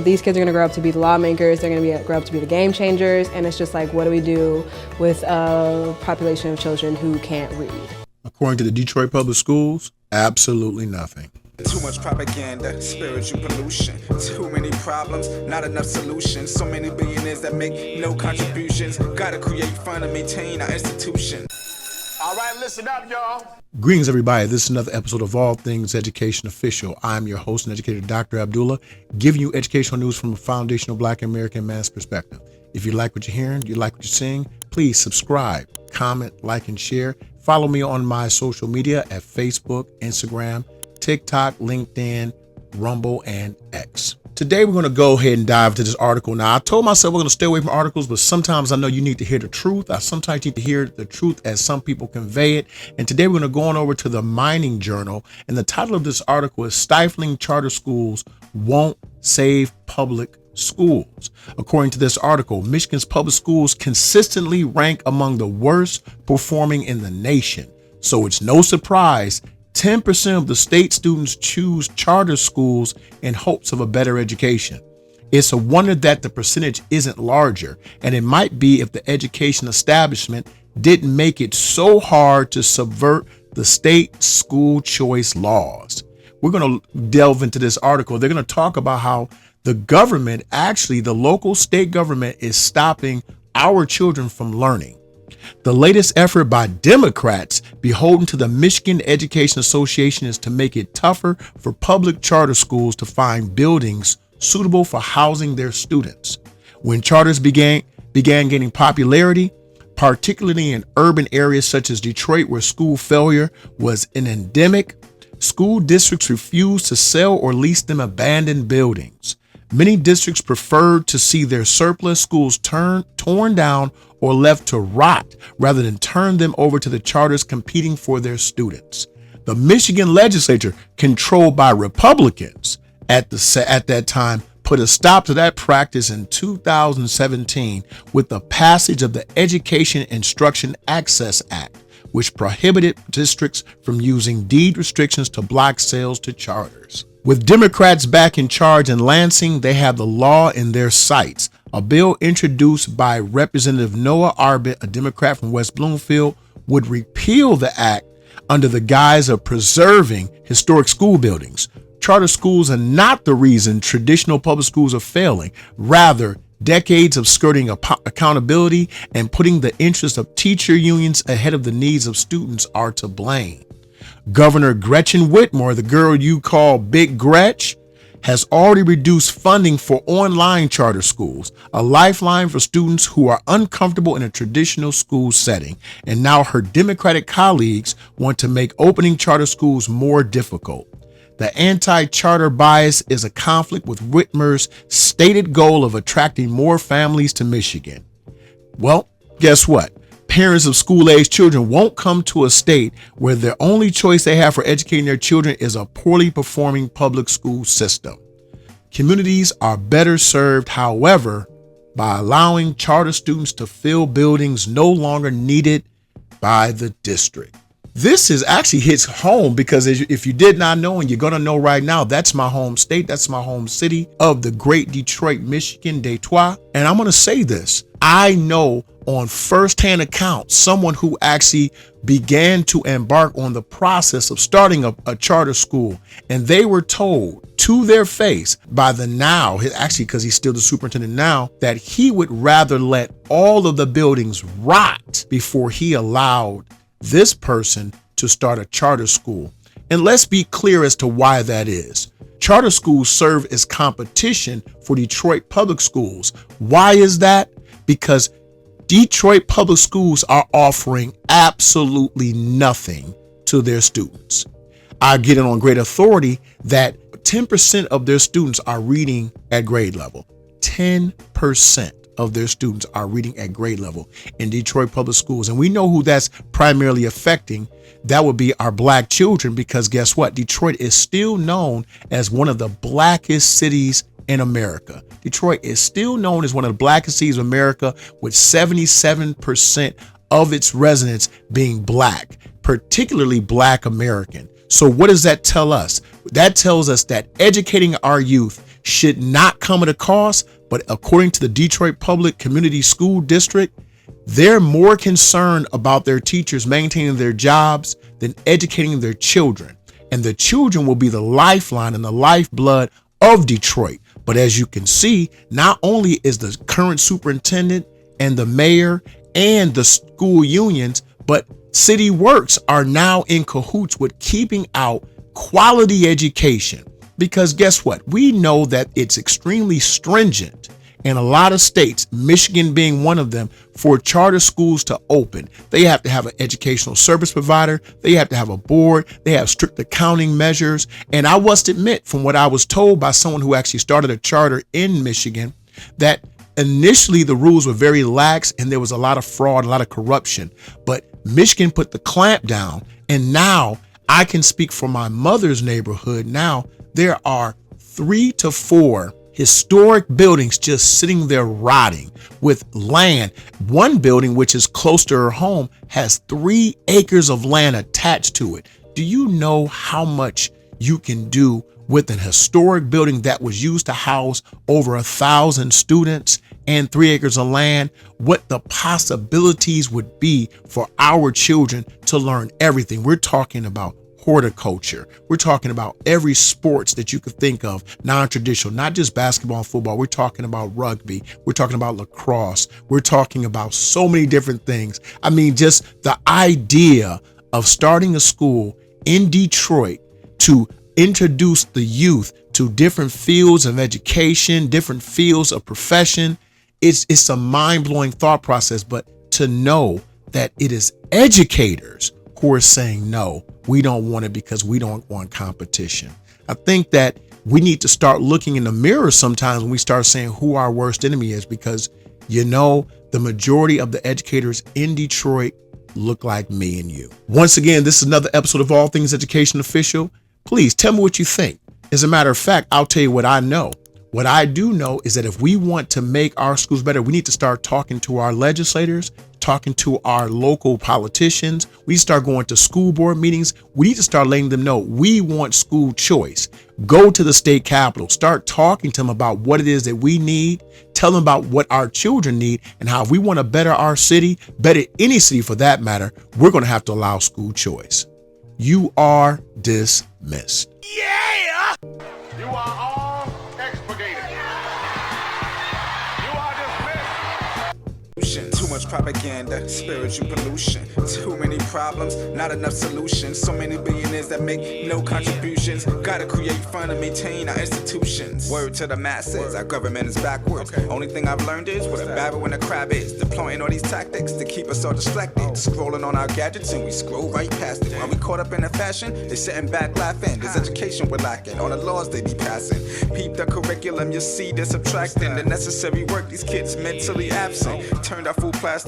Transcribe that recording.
these kids are gonna grow up to be the lawmakers, they're gonna grow up to be the game changers, and it's just like, what do we do with a population of children who can't read? According to the Detroit Public Schools, absolutely nothing. Too much propaganda, spiritual pollution, too many problems, not enough solutions, so many billionaires that make no contributions, gotta create fund and maintain our institution. All right, listen up, y'all. Greetings, everybody. This is another episode of All Things Education Official. I'm your host and educator, DrAbdullah, giving you educational news from a foundational Black American man's perspective. If you like what you're hearing, you like what you're seeing, please subscribe, comment, like, and share. Follow me on my social media at Facebook, Instagram, TikTok, LinkedIn, Rumble, and X. Today, we're going to go ahead and dive into this article. Now, I told myself we're going to stay away from articles, but sometimes I know you need to hear the truth. I sometimes need to hear the truth as some people convey it. And today, we're going to go on over to the Mining Journal. And the title of this article is Stifling Charter Schools Won't Save Public Schools. According to this article, Michigan's public schools consistently rank among the worst performing in the nation. So it's no surprise 10% of the state students choose charter schools in hopes of a better education. It's a wonder that the percentage isn't larger, and it might be if the education establishment didn't make it so hard to subvert the state school choice laws. We're going to delve into this article. They're going to talk about how the government, actually the local state government, is stopping our children from learning. The latest effort by Democrats beholden to the Michigan Education Association is to make it tougher for public charter schools to find buildings suitable for housing their students. When charters began gaining popularity, particularly in urban areas such as Detroit, where school failure was an endemic, school districts refused to sell or lease them abandoned buildings. Many districts preferred to see their surplus schools torn down or left to rot rather than turn them over to the charters competing for their students. The Michigan legislature, controlled by Republicans at that time, put a stop to that practice in 2017 with the passage of the Education Instruction Access Act, which prohibited districts from using deed restrictions to block sales to charters. With Democrats back in charge in Lansing, they have the law in their sights. A bill introduced by Representative Noah Arbit, a Democrat from West Bloomfield, would repeal the act under the guise of preserving historic school buildings. Charter schools are not the reason traditional public schools are failing. Rather, decades of skirting accountability and putting the interests of teacher unions ahead of the needs of students are to blame. Governor Gretchen Whitmer, the girl you call Big Gretch, has already reduced funding for online charter schools, a lifeline for students who are uncomfortable in a traditional school setting. And now her Democratic colleagues want to make opening charter schools more difficult. The anti-charter bias is a conflict with Whitmer's stated goal of attracting more families to Michigan. Well, guess what? Parents of school-aged children won't come to a state where the only choice they have for educating their children is a poorly performing public school system. Communities are better served, however, by allowing charter students to fill buildings no longer needed by the district. This is actually hits home because if you did not know, and you're going to know right now, that's my home state. That's my home city of the great Detroit, Michigan, Detroit. And I'm going to say this. I know on firsthand account someone who actually began to embark on the process of starting a charter school. And they were told to their face by the now, actually, because he's still the superintendent now, that he would rather let all of the buildings rot before he allowed this person to start a charter school. And let's be clear as to why that is. Charter schools serve as competition for Detroit public schools. Why is that? Because Detroit public schools are offering absolutely nothing to their students. I get it on great authority that 10% of their students are reading at grade level. 10% of their students are reading at grade level in Detroit public schools. And we know who that's primarily affecting. That would be our Black children, because guess what? Detroit is still known as one of the blackest cities in America. Detroit is still known as one of the blackest cities of America, with 77% of its residents being Black, particularly Black American. So what does that tell us? That tells us that educating our youth should not come at a cost, but according to the Detroit Public Community School District, they're more concerned about their teachers maintaining their jobs than educating their children. And the children will be the lifeline and the lifeblood of Detroit. But as you can see, not only is the current superintendent and the mayor and the school unions, but City Works are now in cahoots with keeping out quality education. Because guess what? We know that it's extremely stringent in a lot of states, Michigan being one of them, for charter schools to open. They have to have an educational service provider. They have to have a board. They have strict accounting measures. And I must admit, from what I was told by someone who actually started a charter in Michigan, that initially the rules were very lax and there was a lot of fraud, a lot of corruption. But Michigan put the clamp down. And now I can speak for my mother's neighborhood. Now there are 3 to 4 historic buildings just sitting there rotting with land. One building, which is close to her home, has 3 acres of land attached to it. Do you know how much you can do with an historic building that was used to house over 1,000 students and 3 acres of land? What the possibilities would be for our children to learn everything. We're talking about horticulture. We're talking about every sports that you could think of, non-traditional, not just basketball and football. We're talking about rugby. We're talking about lacrosse. We're talking about so many different things. I mean, just the idea of starting a school in Detroit to introduce the youth to different fields of education, different fields of profession. It's a mind-blowing thought process, but to know that it is educators who are saying, no, we don't want it because we don't want competition. I think that we need to start looking in the mirror sometimes when we start saying who our worst enemy is, because, you know, the majority of the educators in Detroit look like me and you. Once again, this is another episode of All Things Education Official. Please tell me what you think. As a matter of fact, I'll tell you what I know. What I do know is that if we want to make our schools better, we need to start talking to our legislators, talking to our local politicians. We need to start going to school board meetings. We need to start letting them know we want school choice. Go to the state capitol, start talking to them about what it is that we need. Tell them about what our children need and how if we want to better our city, better any city for that matter, we're going to have to allow school choice. You are dismissed. Yeah! You are all expurgated. You are dismissed. Too much propaganda, spiritual pollution. Too many problems, not enough solutions. So many billionaires that make no contributions. Gotta create fun and maintain our institutions. Word to the masses, our government is backwards. Only thing I've learned is what a babble and a crab is. Deploying all these tactics to keep us all distracted. Scrolling on our gadgets and we scroll right past it. Are we caught up in the fashion? They sitting back laughing. This education we're lacking. All the laws they be passing. Peep the curriculum, you see they're subtracting. The necessary work, these kids mentally absent. Turned out full plastic.